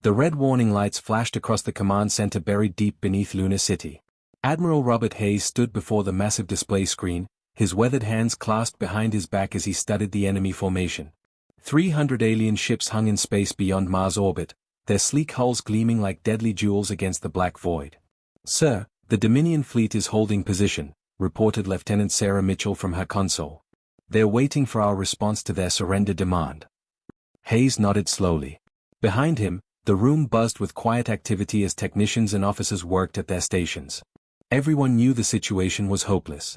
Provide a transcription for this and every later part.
The red warning lights flashed across the command center buried deep beneath Lunar City. Admiral Robert Hayes stood before the massive display screen, his weathered hands clasped behind his back as he studied the enemy formation. 300 alien ships hung in space beyond Mars' orbit, their sleek hulls gleaming like deadly jewels against the black void. "Sir, the Dominion fleet is holding position," reported Lieutenant Sarah Mitchell from her console. "They're waiting for our response to their surrender demand." Hayes nodded slowly. Behind him, the room buzzed with quiet activity as technicians and officers worked at their stations. Everyone knew the situation was hopeless.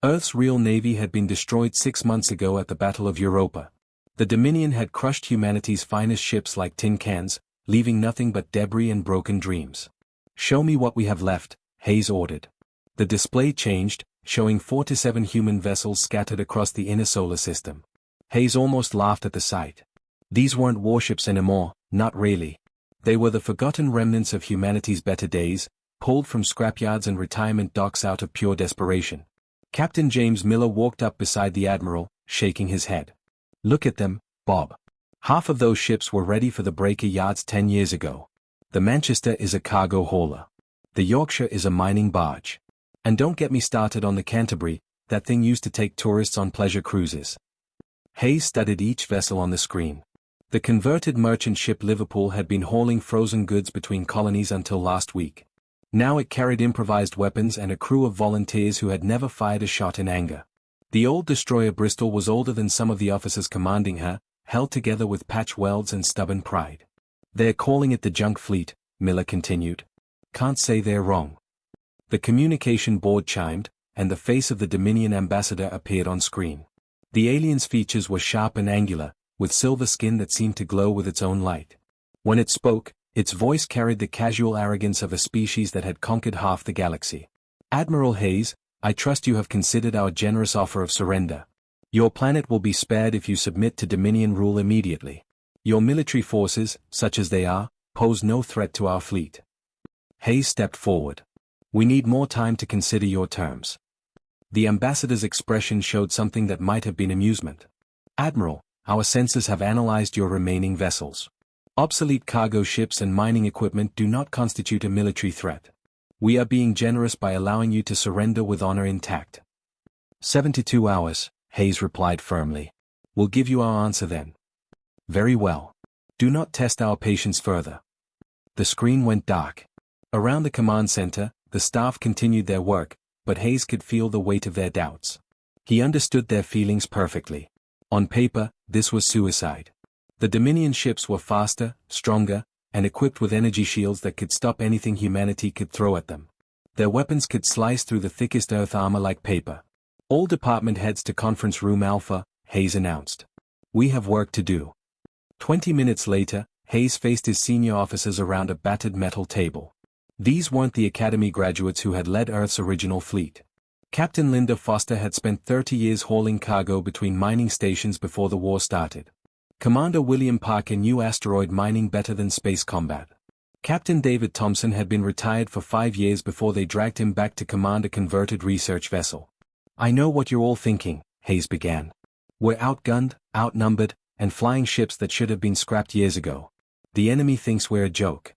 Earth's real navy had been destroyed 6 months ago at the Battle of Europa. The Dominion had crushed humanity's finest ships like tin cans, leaving nothing but debris and broken dreams. "Show me what we have left," Hayes ordered. The display changed, showing 4 to 7 human vessels scattered across the inner solar system. Hayes almost laughed at the sight. These weren't warships anymore, not really. They were the forgotten remnants of humanity's better days, pulled from scrapyards and retirement docks out of pure desperation. Captain James Miller walked up beside the Admiral, shaking his head. "Look at them, Bob. Half of those ships were ready for the breaker yards 10 years ago. The Manchester is a cargo hauler. The Yorkshire is a mining barge. And don't get me started on the Canterbury, that thing used to take tourists on pleasure cruises." Hayes studied each vessel on the screen. The converted merchant ship Liverpool had been hauling frozen goods between colonies until last week. Now it carried improvised weapons and a crew of volunteers who had never fired a shot in anger. The old destroyer Bristol was older than some of the officers commanding her, held together with patch welds and stubborn pride. "They're calling it the junk fleet," Miller continued. "Can't say they're wrong." The communication board chimed, and the face of the Dominion ambassador appeared on screen. The alien's features were sharp and angular, with silver skin that seemed to glow with its own light. When it spoke, its voice carried the casual arrogance of a species that had conquered half the galaxy. "Admiral Hayes, I trust you have considered our generous offer of surrender. Your planet will be spared if you submit to Dominion rule immediately. Your military forces, such as they are, pose no threat to our fleet." Hayes stepped forward. "We need more time to consider your terms." The ambassador's expression showed something that might have been amusement. "Admiral, our sensors have analyzed your remaining vessels. Obsolete cargo ships and mining equipment do not constitute a military threat. We are being generous by allowing you to surrender with honor intact." 72 hours, Hayes replied firmly. "We'll give you our answer then." "Very well. Do not test our patience further." The screen went dark. Around the command center, the staff continued their work, but Hayes could feel the weight of their doubts. He understood their feelings perfectly. On paper, this was suicide. The Dominion ships were faster, stronger, and equipped with energy shields that could stop anything humanity could throw at them. Their weapons could slice through the thickest Earth armor like paper. "All department heads to conference room Alpha," Hayes announced. "We have work to do." 20 minutes later, Hayes faced his senior officers around a battered metal table. These weren't the Academy graduates who had led Earth's original fleet. Captain Linda Foster had spent 30 years hauling cargo between mining stations before the war started. Commander William Parker knew asteroid mining better than space combat. Captain David Thompson had been retired for 5 years before they dragged him back to command a converted research vessel. "I know what you're all thinking," Hayes began. "We're outgunned, outnumbered, and flying ships that should have been scrapped years ago. The enemy thinks we're a joke."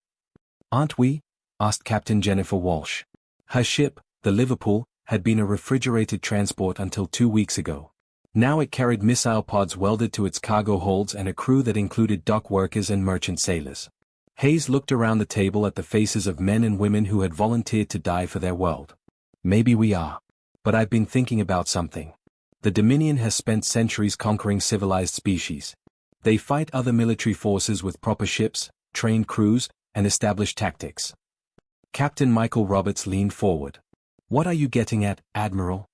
"Aren't we?" asked Captain Jennifer Walsh. Her ship, the Liverpool, had been a refrigerated transport until 2 weeks ago. Now it carried missile pods welded to its cargo holds and a crew that included dock workers and merchant sailors. Hayes looked around the table at the faces of men and women who had volunteered to die for their world. "Maybe we are. But I've been thinking about something. The Dominion has spent centuries conquering civilized species. They fight other military forces with proper ships, trained crews, and established tactics." Captain Michael Roberts leaned forward. "What are you getting at, Admiral?"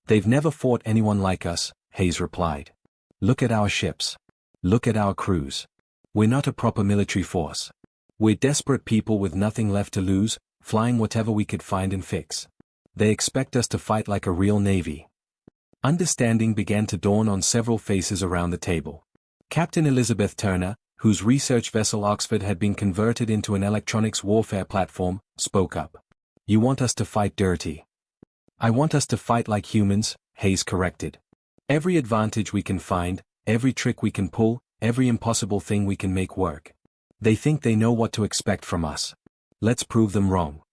"They've never fought anyone like us," Hayes replied. "Look at our ships. Look at our crews. We're not a proper military force. We're desperate people with nothing left to lose, flying whatever we could find and fix. They expect us to fight like a real navy." Understanding began to dawn on several faces around the table. Captain Elizabeth Turner, whose research vessel Oxford had been converted into an electronics warfare platform, spoke up. "You want us to fight dirty." "I want us to fight like humans," Hayes corrected. "Every advantage we can find, every trick we can pull, every impossible thing we can make work. They think they know what to expect from us. Let's prove them wrong.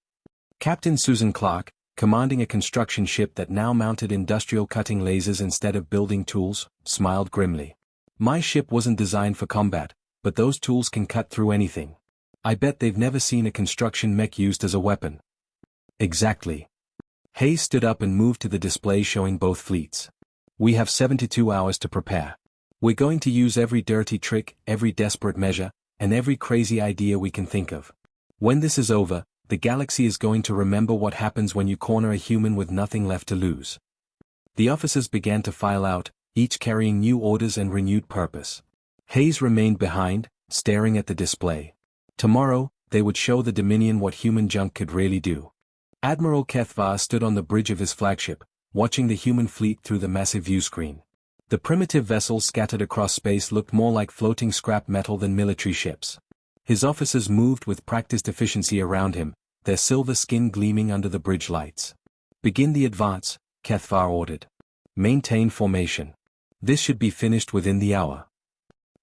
Captain Susan Clark, commanding a construction ship that now mounted industrial cutting lasers instead of building tools, smiled grimly. My ship wasn't designed for combat, but those tools can cut through anything. I bet they've never seen a construction mech used as a weapon. Exactly. Hayes stood up and moved to the display showing both fleets. We have 72 hours to prepare. We're going to use every dirty trick, every desperate measure, and every crazy idea we can think of. When this is over, the galaxy is going to remember what happens when you corner a human with nothing left to lose. The officers began to file out, each carrying new orders and renewed purpose. Hayes remained behind, staring at the display. Tomorrow, they would show the Dominion what human junk could really do. Admiral Kethvar stood on the bridge of his flagship, watching the human fleet through the massive viewscreen. The primitive vessels scattered across space looked more like floating scrap metal than military ships. His officers moved with practiced efficiency around him, their silver skin gleaming under the bridge lights. Begin the advance, Kethvar ordered. Maintain formation. This should be finished within the hour.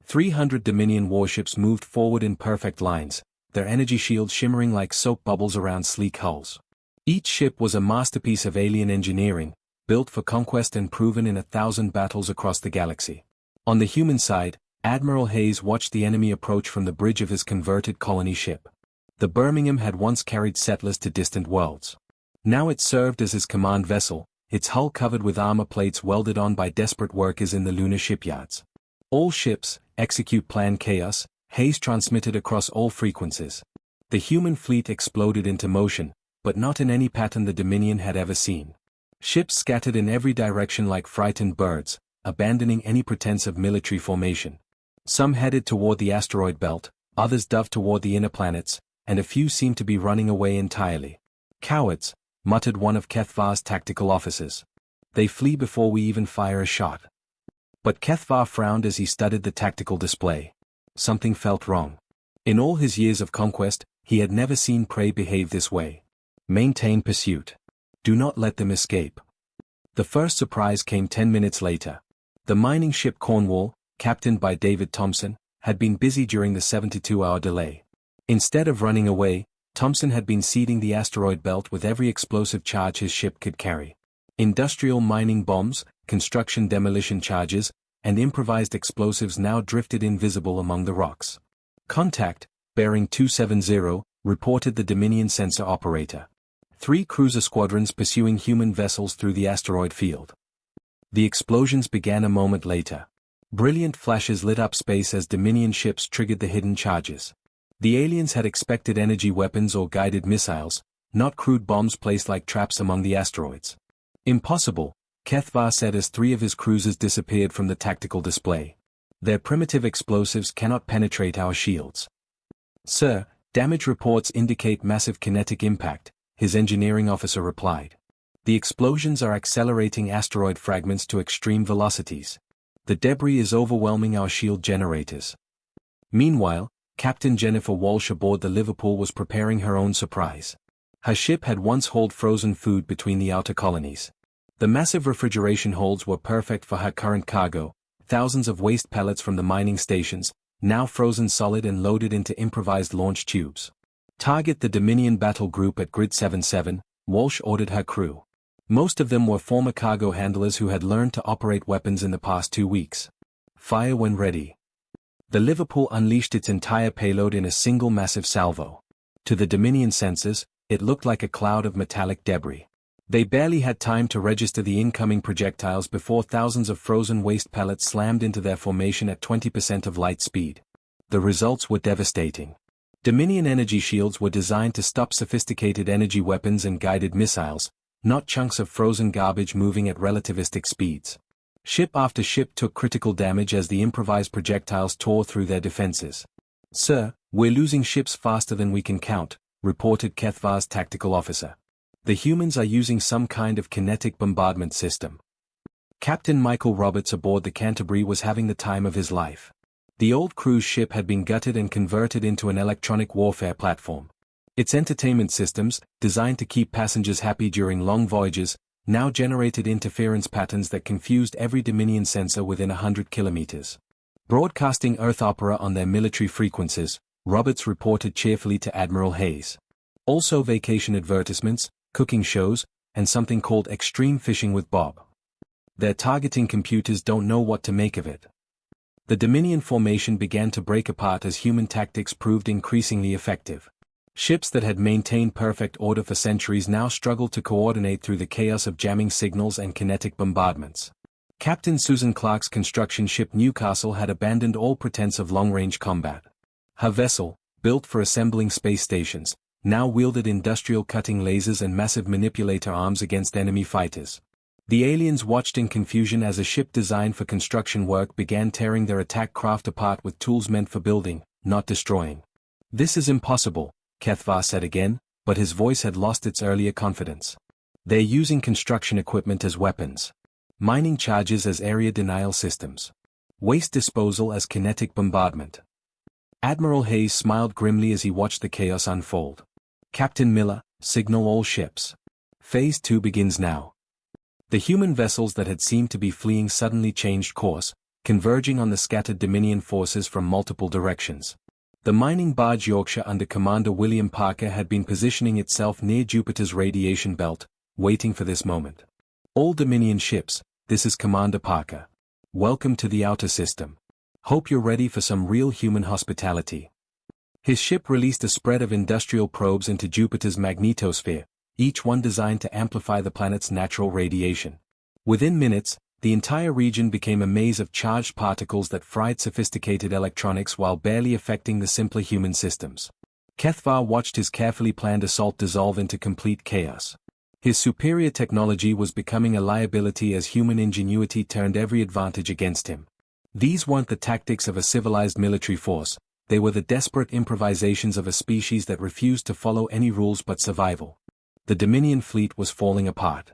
300 Dominion warships moved forward in perfect lines, their energy shields shimmering like soap bubbles around sleek hulls. Each ship was a masterpiece of alien engineering, built for conquest and proven in 1,000 battles across the galaxy. On the human side, Admiral Hayes watched the enemy approach from the bridge of his converted colony ship. The Birmingham had once carried settlers to distant worlds. Now it served as his command vessel, its hull covered with armor plates welded on by desperate workers in the lunar shipyards. All ships, execute Plan Chaos, Hayes transmitted across all frequencies. The human fleet exploded into motion, but not in any pattern the Dominion had ever seen. Ships scattered in every direction like frightened birds, abandoning any pretense of military formation. Some headed toward the asteroid belt, others dove toward the inner planets, and a few seemed to be running away entirely. Cowards, muttered one of Kethvar's tactical officers. They flee before we even fire a shot. But Kethvar frowned as he studied the tactical display. Something felt wrong. In all his years of conquest, he had never seen prey behave this way. Maintain pursuit. Do not let them escape. The first surprise came 10 minutes later. The mining ship Cornwall, captained by David Thompson, had been busy during the 72-hour delay. Instead of running away, Thompson had been seeding the asteroid belt with every explosive charge his ship could carry. Industrial mining bombs, construction demolition charges, and improvised explosives now drifted invisible among the rocks. Contact, bearing 270, reported the Dominion sensor operator. 3 cruiser squadrons pursuing human vessels through the asteroid field. The explosions began a moment later. Brilliant flashes lit up space as Dominion ships triggered the hidden charges. The aliens had expected energy weapons or guided missiles, not crude bombs placed like traps among the asteroids. Impossible, Kethvar said as 3 of his cruisers disappeared from the tactical display. Their primitive explosives cannot penetrate our shields. Sir, damage reports indicate massive kinetic impact, his engineering officer replied. The explosions are accelerating asteroid fragments to extreme velocities. The debris is overwhelming our shield generators. Meanwhile, Captain Jennifer Walsh aboard the Liverpool was preparing her own surprise. Her ship had once hauled frozen food between the outer colonies. The massive refrigeration holds were perfect for her current cargo, thousands of waste pellets from the mining stations, now frozen solid and loaded into improvised launch tubes. Target the Dominion battle group at Grid 77, Walsh ordered her crew. Most of them were former cargo handlers who had learned to operate weapons in the past 2 weeks. Fire when ready. The Liverpool unleashed its entire payload in a single massive salvo. To the Dominion sensors, it looked like a cloud of metallic debris. They barely had time to register the incoming projectiles before thousands of frozen waste pellets slammed into their formation at 20% of light speed. The results were devastating. Dominion energy shields were designed to stop sophisticated energy weapons and guided missiles, not chunks of frozen garbage moving at relativistic speeds. Ship after ship took critical damage as the improvised projectiles tore through their defenses. Sir, we're losing ships faster than we can count, reported Kethvar's tactical officer. The humans are using some kind of kinetic bombardment system. Captain Michael Roberts aboard the Canterbury was having the time of his life. The old cruise ship had been gutted and converted into an electronic warfare platform. Its entertainment systems, designed to keep passengers happy during long voyages, now generated interference patterns that confused every Dominion sensor within 100 kilometers. Broadcasting Earth opera on their military frequencies, Roberts reported cheerfully to Admiral Hayes. Also vacation advertisements, cooking shows, and something called Extreme Fishing with Bob. Their targeting computers don't know what to make of it. The Dominion formation began to break apart as human tactics proved increasingly effective. Ships that had maintained perfect order for centuries now struggled to coordinate through the chaos of jamming signals and kinetic bombardments. Captain Susan Clark's construction ship Newcastle had abandoned all pretense of long-range combat. Her vessel, built for assembling space stations, now wielded industrial cutting lasers and massive manipulator arms against enemy fighters. The aliens watched in confusion as a ship designed for construction work began tearing their attack craft apart with tools meant for building, not destroying. "This is impossible," Kethvar said again, but his voice had lost its earlier confidence. "They're using construction equipment as weapons. Mining charges as area denial systems. Waste disposal as kinetic bombardment." Admiral Hayes smiled grimly as he watched the chaos unfold. "Captain Miller, signal all ships. Phase 2 begins now." The human vessels that had seemed to be fleeing suddenly changed course, converging on the scattered Dominion forces from multiple directions. The mining barge Yorkshire under Commander William Parker had been positioning itself near Jupiter's radiation belt, waiting for this moment. "All Dominion ships, this is Commander Parker. Welcome to the outer system. Hope you're ready for some real human hospitality." His ship released a spread of industrial probes into Jupiter's magnetosphere, each one designed to amplify the planet's natural radiation. Within minutes, the entire region became a maze of charged particles that fried sophisticated electronics while barely affecting the simpler human systems. Kethvar watched his carefully planned assault dissolve into complete chaos. His superior technology was becoming a liability as human ingenuity turned every advantage against him. These weren't the tactics of a civilized military force, they were the desperate improvisations of a species that refused to follow any rules but survival. The Dominion fleet was falling apart.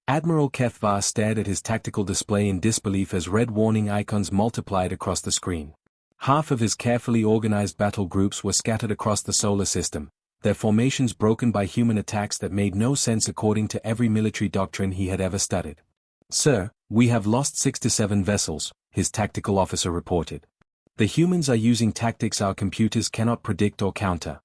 Admiral Kethvar stared at his tactical display in disbelief as red warning icons multiplied across the screen. Half of his carefully organized battle groups were scattered across the solar system, their formations broken by human attacks that made no sense according to every military doctrine he had ever studied. "Sir, we have lost 6 to 7 vessels," his tactical officer reported. "The humans are using tactics our computers cannot predict or counter."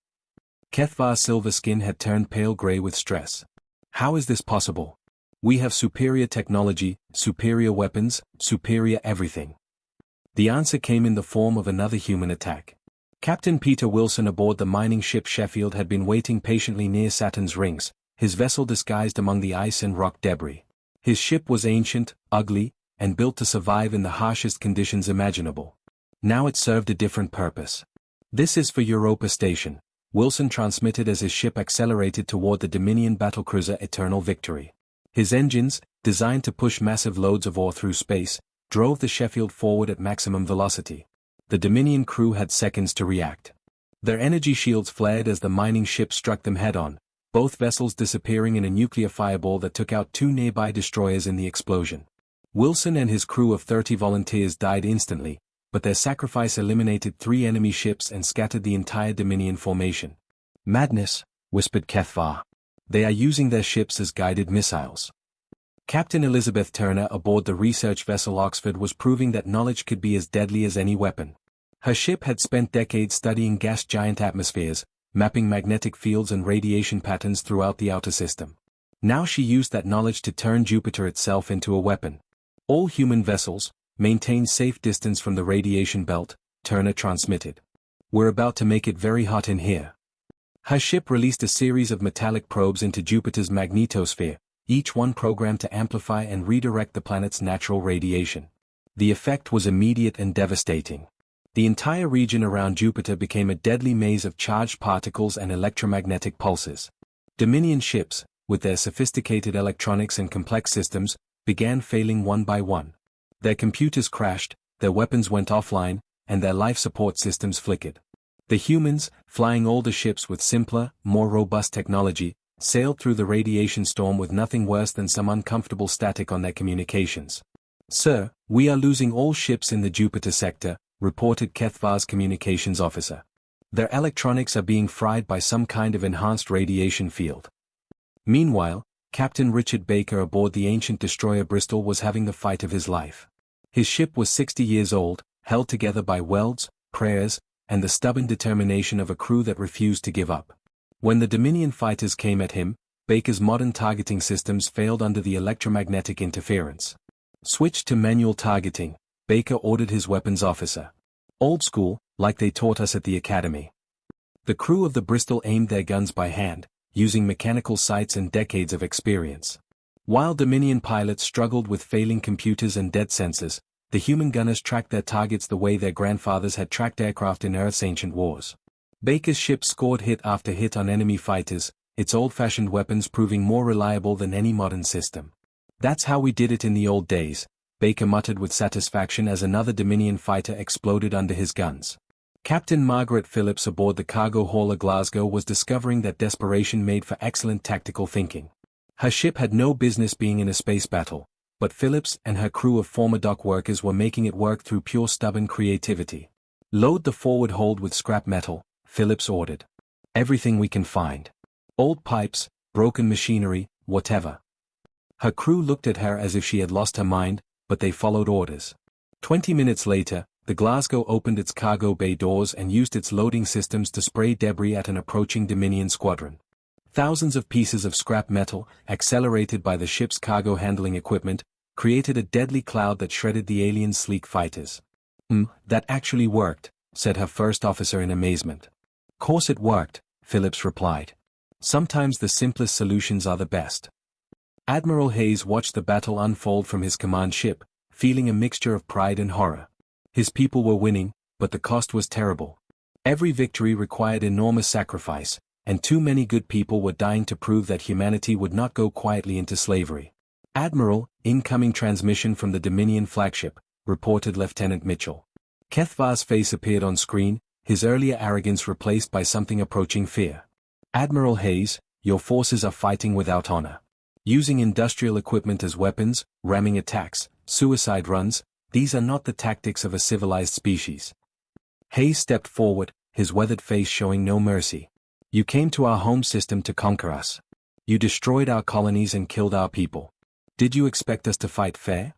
Kethvar's silver skin had turned pale gray with stress. "How is this possible? We have superior technology, superior weapons, superior everything." The answer came in the form of another human attack. Captain Peter Wilson aboard the mining ship Sheffield had been waiting patiently near Saturn's rings, his vessel disguised among the ice and rock debris. His ship was ancient, ugly, and built to survive in the harshest conditions imaginable. Now it served a different purpose. "This is for Europa Station," Wilson transmitted as his ship accelerated toward the Dominion battlecruiser Eternal Victory. His engines, designed to push massive loads of ore through space, drove the Sheffield forward at maximum velocity. The Dominion crew had seconds to react. Their energy shields flared as the mining ship struck them head-on, both vessels disappearing in a nuclear fireball that took out 2 nearby destroyers in the explosion. Wilson and his crew of 30 volunteers died instantly, but their sacrifice eliminated 3 enemy ships and scattered the entire Dominion formation. "Madness," whispered Kethvar. "They are using their ships as guided missiles." Captain Elizabeth Turner aboard the research vessel Oxford was proving that knowledge could be as deadly as any weapon. Her ship had spent decades studying gas giant atmospheres, mapping magnetic fields and radiation patterns throughout the outer system. Now she used that knowledge to turn Jupiter itself into a weapon. "All human vessels, maintain safe distance from the radiation belt," Turner transmitted. "We're about to make it very hot in here." Her ship released a series of metallic probes into Jupiter's magnetosphere, each one programmed to amplify and redirect the planet's natural radiation. The effect was immediate and devastating. The entire region around Jupiter became a deadly maze of charged particles and electromagnetic pulses. Dominion ships, with their sophisticated electronics and complex systems, began failing one by one. Their computers crashed, their weapons went offline, and their life support systems flickered. The humans, flying older ships with simpler, more robust technology, sailed through the radiation storm with nothing worse than some uncomfortable static on their communications. "Sir, we are losing all ships in the Jupiter sector," reported Kethvar's communications officer. "Their electronics are being fried by some kind of enhanced radiation field." Meanwhile, Captain Richard Baker aboard the ancient destroyer Bristol was having the fight of his life. His ship was 60 years old, held together by welds, prayers, and the stubborn determination of a crew that refused to give up. When the Dominion fighters came at him, Baker's modern targeting systems failed under the electromagnetic interference. Switched to manual targeting, Baker ordered his weapons officer. Old school, like they taught us at the academy. The crew of the Bristol aimed their guns by hand, using mechanical sights and decades of experience. While Dominion pilots struggled with failing computers and dead sensors, the human gunners tracked their targets the way their grandfathers had tracked aircraft in Earth's ancient wars. Baker's ship scored hit after hit on enemy fighters, its old-fashioned weapons proving more reliable than any modern system. "That's how we did it in the old days," Baker muttered with satisfaction as another Dominion fighter exploded under his guns. Captain Margaret Phillips aboard the cargo hauler Glasgow was discovering that desperation made for excellent tactical thinking. Her ship had no business being in a space battle, but Phillips and her crew of former dock workers were making it work through pure stubborn creativity. "Load the forward hold with scrap metal," Phillips ordered. "Everything we can find. Old pipes, broken machinery, whatever." Her crew looked at her as if she had lost her mind, but they followed orders. 20 minutes later, the Glasgow opened its cargo bay doors and used its loading systems to spray debris at an approaching Dominion squadron. Thousands of pieces of scrap metal, accelerated by the ship's cargo handling equipment, created a deadly cloud that shredded the aliens' sleek fighters. That actually worked," said her first officer in amazement. "Course it worked," Phillips replied. "Sometimes the simplest solutions are the best." Admiral Hayes watched the battle unfold from his command ship, feeling a mixture of pride and horror. His people were winning, but the cost was terrible. Every victory required enormous sacrifice, and too many good people were dying to prove that humanity would not go quietly into slavery. "Admiral, incoming transmission from the Dominion flagship," reported Lieutenant Mitchell. Kethvar's face appeared on screen, his earlier arrogance replaced by something approaching fear. "Admiral Hayes, your forces are fighting without honor. Using industrial equipment as weapons, ramming attacks, suicide runs, these are not the tactics of a civilized species." Hayes stepped forward, his weathered face showing no mercy. "You came to our home system to conquer us. You destroyed our colonies and killed our people. Did you expect us to fight fair?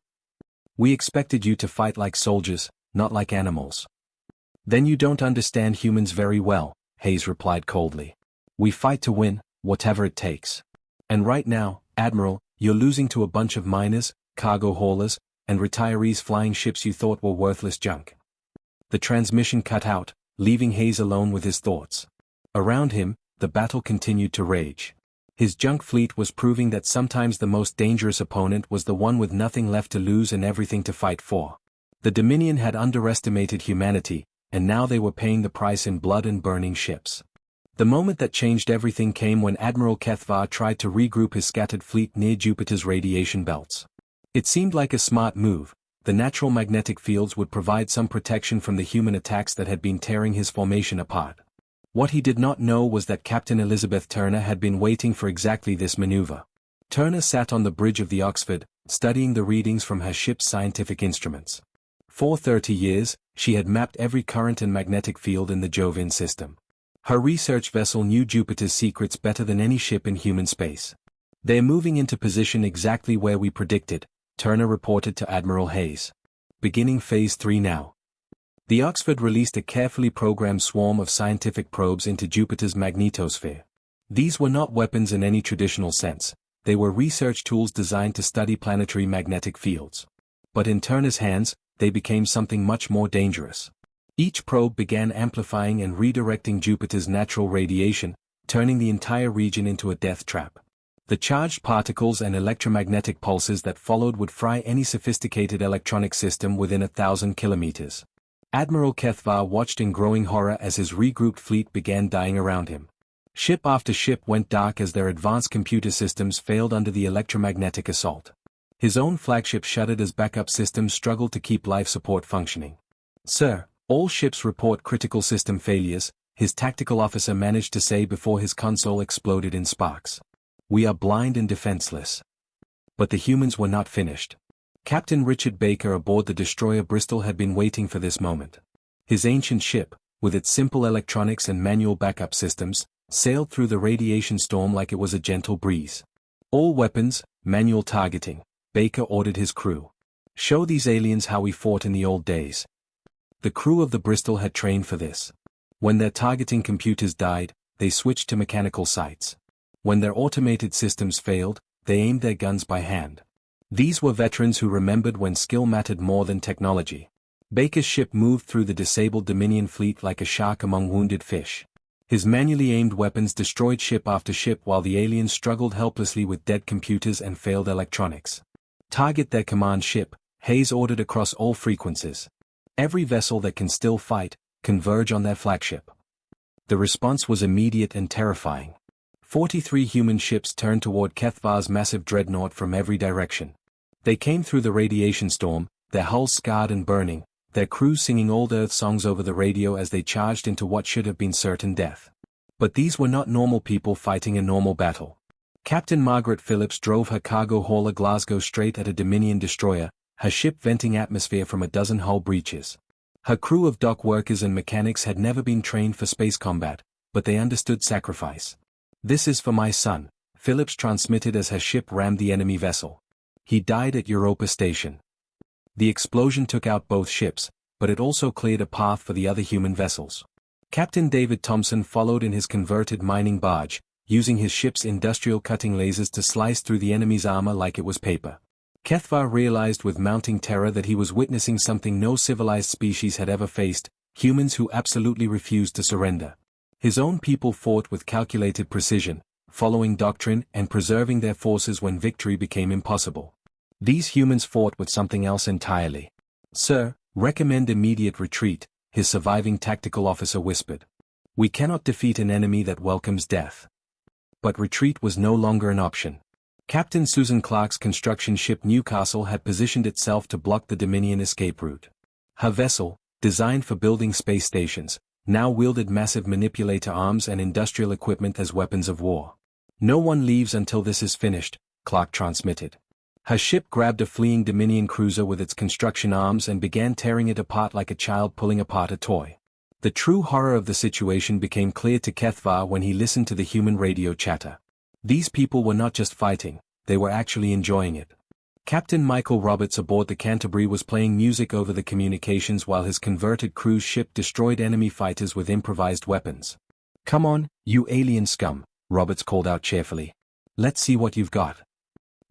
We expected you to fight like soldiers, not like animals." "Then you don't understand humans very well," Hayes replied coldly. "We fight to win, whatever it takes. And right now, Admiral, you're losing to a bunch of miners, cargo haulers, and retirees flying ships you thought were worthless junk." The transmission cut out, leaving Hayes alone with his thoughts. Around him, the battle continued to rage. His junk fleet was proving that sometimes the most dangerous opponent was the one with nothing left to lose and everything to fight for. The Dominion had underestimated humanity, and now they were paying the price in blood and burning ships. The moment that changed everything came when Admiral Kethvar tried to regroup his scattered fleet near Jupiter's radiation belts. It seemed like a smart move. The natural magnetic fields would provide some protection from the human attacks that had been tearing his formation apart. What he did not know was that Captain Elizabeth Turner had been waiting for exactly this maneuver. Turner sat on the bridge of the Oxford, studying the readings from her ship's scientific instruments. For 30 years, she had mapped every current and magnetic field in the Jovian system. Her research vessel knew Jupiter's secrets better than any ship in human space. "They're moving into position exactly where we predicted," Turner reported to Admiral Hayes. "Beginning Phase 3 now." The Oxford released a carefully programmed swarm of scientific probes into Jupiter's magnetosphere. These were not weapons in any traditional sense, they were research tools designed to study planetary magnetic fields. But in Turner's hands, they became something much more dangerous. Each probe began amplifying and redirecting Jupiter's natural radiation, turning the entire region into a death trap. The charged particles and electromagnetic pulses that followed would fry any sophisticated electronic system within 1,000 kilometers. Admiral Kethvar watched in growing horror as his regrouped fleet began dying around him. Ship after ship went dark as their advanced computer systems failed under the electromagnetic assault. His own flagship shuddered as backup systems struggled to keep life support functioning. "Sir, all ships report critical system failures," his tactical officer managed to say before his console exploded in sparks. "We are blind and defenseless." But the humans were not finished. Captain Richard Baker aboard the destroyer Bristol had been waiting for this moment. His ancient ship, with its simple electronics and manual backup systems, sailed through the radiation storm like it was a gentle breeze. "All weapons, manual targeting," Baker ordered his crew. "Show these aliens how we fought in the old days." The crew of the Bristol had trained for this. When their targeting computers died, they switched to mechanical sights. When their automated systems failed, they aimed their guns by hand. These were veterans who remembered when skill mattered more than technology. Baker's ship moved through the disabled Dominion fleet like a shark among wounded fish. His manually aimed weapons destroyed ship after ship while the aliens struggled helplessly with dead computers and failed electronics. Target their command ship, Hayes ordered across all frequencies. Every vessel that can still fight, converge on their flagship. The response was immediate and terrifying. 43 human ships turned toward Kethvar's massive dreadnought from every direction. They came through the radiation storm, their hulls scarred and burning, their crews singing old Earth songs over the radio as they charged into what should have been certain death. But these were not normal people fighting a normal battle. Captain Margaret Phillips drove her cargo hauler Glasgow straight at a Dominion destroyer, her ship venting atmosphere from a dozen hull breaches. Her crew of dock workers and mechanics had never been trained for space combat, but they understood sacrifice. "This is for my son," Phillips transmitted as her ship rammed the enemy vessel. "He died at Europa Station." The explosion took out both ships, but it also cleared a path for the other human vessels. Captain David Thompson followed in his converted mining barge, using his ship's industrial cutting lasers to slice through the enemy's armor like it was paper. Kethvar realized with mounting terror that he was witnessing something no civilized species had ever faced, humans who absolutely refused to surrender. His own people fought with calculated precision, following doctrine and preserving their forces when victory became impossible. These humans fought with something else entirely. "Sir, recommend immediate retreat," his surviving tactical officer whispered. "We cannot defeat an enemy that welcomes death." But retreat was no longer an option. Captain Susan Clark's construction ship Newcastle had positioned itself to block the Dominion escape route. Her vessel, designed for building space stations, now wielded massive manipulator arms and industrial equipment as weapons of war. "No one leaves until this is finished," Clark transmitted. Her ship grabbed a fleeing Dominion cruiser with its construction arms and began tearing it apart like a child pulling apart a toy. The true horror of the situation became clear to Kethvar when he listened to the human radio chatter. These people were not just fighting, they were actually enjoying it. Captain Michael Roberts aboard the Canterbury was playing music over the communications while his converted cruise ship destroyed enemy fighters with improvised weapons. "Come on, you alien scum," Roberts called out cheerfully. "Let's see what you've got."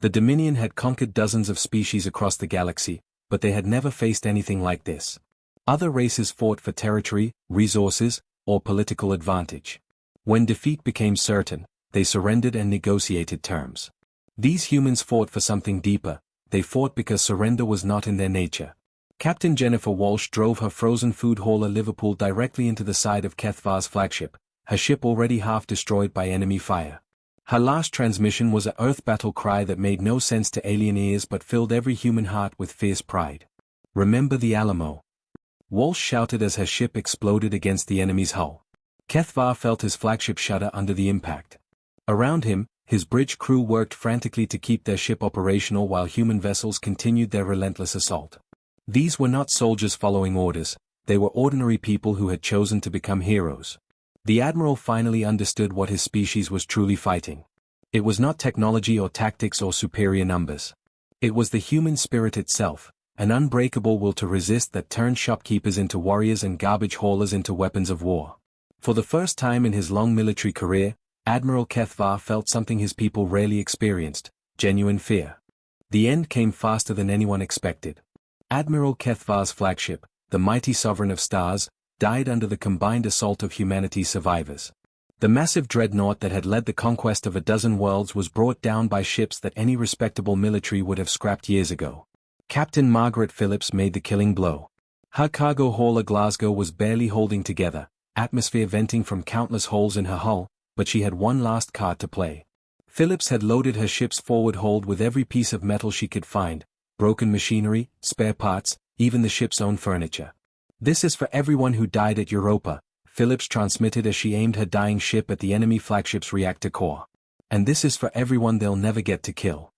The Dominion had conquered dozens of species across the galaxy, but they had never faced anything like this. Other races fought for territory, resources, or political advantage. When defeat became certain, they surrendered and negotiated terms. These humans fought for something deeper, they fought because surrender was not in their nature. Captain Jennifer Walsh drove her frozen food hauler Liverpool directly into the side of Kethvar's flagship, her ship already half destroyed by enemy fire. Her last transmission was a Earth battle cry that made no sense to alien ears but filled every human heart with fierce pride. "Remember the Alamo," Walsh shouted as her ship exploded against the enemy's hull. Kethvar felt his flagship shudder under the impact. Around him, his bridge crew worked frantically to keep their ship operational while human vessels continued their relentless assault. These were not soldiers following orders, they were ordinary people who had chosen to become heroes. The Admiral finally understood what his species was truly fighting. It was not technology or tactics or superior numbers. It was the human spirit itself, an unbreakable will to resist that turned shopkeepers into warriors and garbage haulers into weapons of war. For the first time in his long military career, Admiral Kethvar felt something his people rarely experienced, genuine fear. The end came faster than anyone expected. Admiral Kethvar's flagship, the mighty Sovereign of Stars, died under the combined assault of humanity's survivors. The massive dreadnought that had led the conquest of a dozen worlds was brought down by ships that any respectable military would have scrapped years ago. Captain Margaret Phillips made the killing blow. Her cargo hauler Glasgow was barely holding together, atmosphere venting from countless holes in her hull, but she had one last card to play. Phillips had loaded her ship's forward hold with every piece of metal she could find, broken machinery, spare parts, even the ship's own furniture. "This is for everyone who died at Europa," Phillips transmitted as she aimed her dying ship at the enemy flagship's reactor core. "And this is for everyone they'll never get to kill."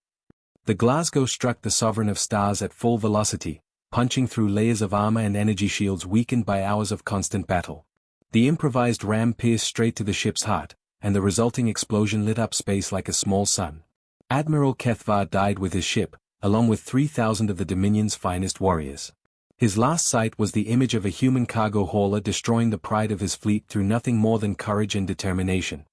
The Glasgow struck the Sovereign of Stars at full velocity, punching through layers of armor and energy shields weakened by hours of constant battle. The improvised ram pierced straight to the ship's heart, and the resulting explosion lit up space like a small sun. Admiral Kethvar died with his ship, along with 3,000 of the Dominion's finest warriors. His last sight was the image of a human cargo hauler destroying the pride of his fleet through nothing more than courage and determination.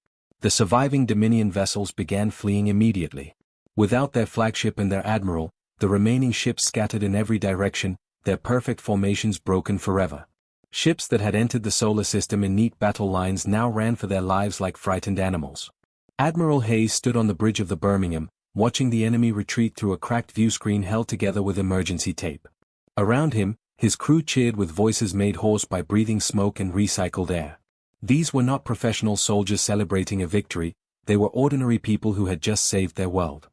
The surviving Dominion vessels began fleeing immediately. Without their flagship and their admiral, the remaining ships scattered in every direction, their perfect formations broken forever. Ships that had entered the solar system in neat battle lines now ran for their lives like frightened animals. Admiral Hayes stood on the bridge of the Birmingham, watching the enemy retreat through a cracked viewscreen held together with emergency tape. Around him, his crew cheered with voices made hoarse by breathing smoke and recycled air. These were not professional soldiers celebrating a victory, they were ordinary people who had just saved their world.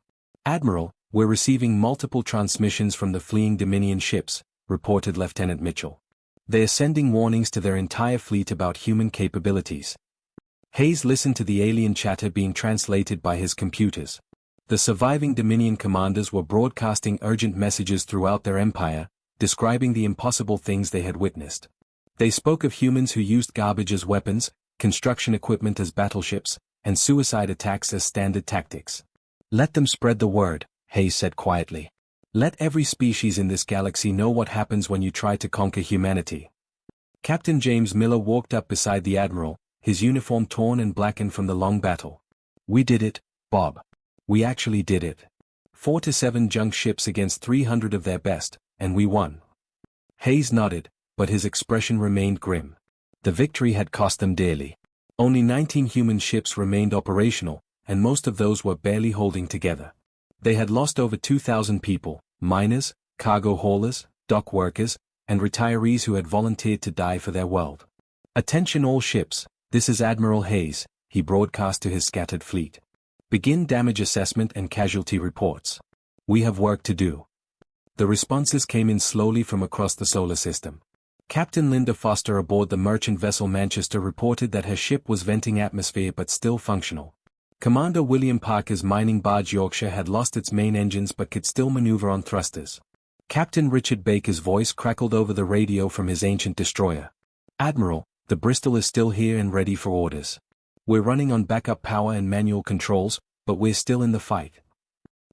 "Admiral, we're receiving multiple transmissions from the fleeing Dominion ships," reported Lieutenant Mitchell. "They're sending warnings to their entire fleet about human capabilities." Hayes listened to the alien chatter being translated by his computers. The surviving Dominion commanders were broadcasting urgent messages throughout their empire, describing the impossible things they had witnessed. They spoke of humans who used garbage as weapons, construction equipment as battleships, and suicide attacks as standard tactics. "Let them spread the word," Hayes said quietly. "Let every species in this galaxy know what happens when you try to conquer humanity." Captain James Miller walked up beside the Admiral, his uniform torn and blackened from the long battle. "We did it, Bob. We actually did it. 4 to 7 junk ships against 300 of their best, and we won." Hayes nodded, but his expression remained grim. The victory had cost them dearly. Only 19 human ships remained operational, and most of those were barely holding together. They had lost over 2,000 people, miners, cargo haulers, dock workers, and retirees who had volunteered to die for their world. "Attention all ships, this is Admiral Hayes," he broadcast to his scattered fleet. "Begin damage assessment and casualty reports. We have work to do." The responses came in slowly from across the solar system. Captain Linda Foster aboard the merchant vessel Manchester reported that her ship was venting atmosphere but still functional. Commander William Parker's mining barge Yorkshire had lost its main engines but could still maneuver on thrusters. Captain Richard Baker's voice crackled over the radio from his ancient destroyer. "Admiral, the Bristol is still here and ready for orders. We're running on backup power and manual controls, but we're still in the fight."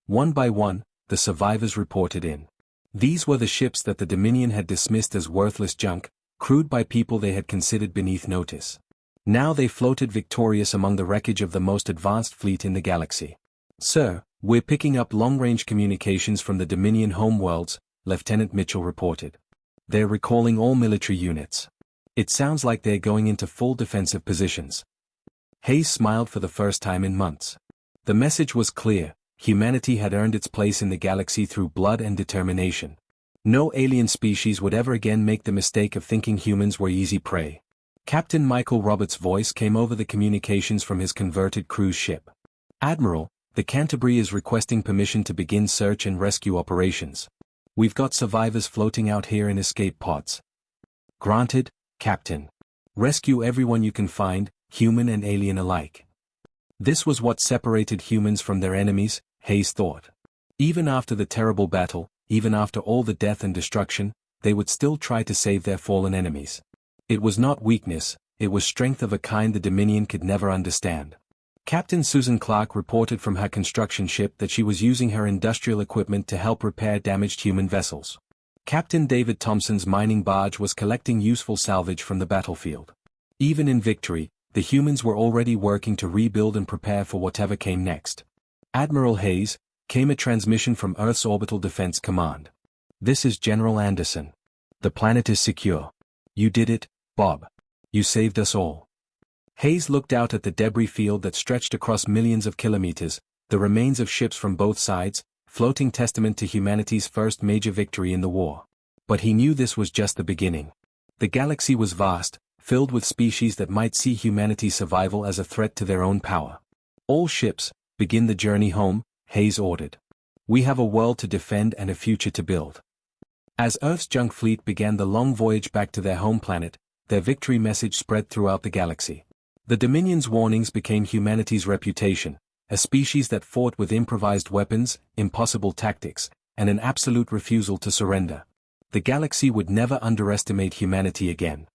One by one, the survivors reported in. These were the ships that the Dominion had dismissed as worthless junk, crewed by people they had considered beneath notice. Now they floated victorious among the wreckage of the most advanced fleet in the galaxy. "Sir, we're picking up long-range communications from the Dominion homeworlds," Lieutenant Mitchell reported. "They're recalling all military units. It sounds like they're going into full defensive positions." Hayes smiled for the first time in months. The message was clear: humanity had earned its place in the galaxy through blood and determination. No alien species would ever again make the mistake of thinking humans were easy prey. Captain Michael Roberts' voice came over the communications from his converted cruise ship. "Admiral, the Canterbury is requesting permission to begin search and rescue operations. We've got survivors floating out here in escape pods." "Granted, Captain. Rescue everyone you can find, human and alien alike." This was what separated humans from their enemies, Hayes thought. Even after the terrible battle, even after all the death and destruction, they would still try to save their fallen enemies. It was not weakness, it was strength of a kind the Dominion could never understand. Captain Susan Clark reported from her construction ship that she was using her industrial equipment to help repair damaged human vessels. Captain David Thompson's mining barge was collecting useful salvage from the battlefield. Even in victory, the humans were already working to rebuild and prepare for whatever came next. "Admiral Hayes," came a transmission from Earth's Orbital Defense Command. "This is General Anderson. The planet is secure. You did it, Bob. You saved us all." Hayes looked out at the debris field that stretched across millions of kilometers, the remains of ships from both sides, floating testament to humanity's first major victory in the war. But he knew this was just the beginning. The galaxy was vast, filled with species that might see humanity's survival as a threat to their own power. "All ships, begin the journey home," Hayes ordered. "We have a world to defend and a future to build." As Earth's junk fleet began the long voyage back to their home planet, their victory message spread throughout the galaxy. The Dominion's warnings became humanity's reputation, a species that fought with improvised weapons, impossible tactics, and an absolute refusal to surrender. The galaxy would never underestimate humanity again.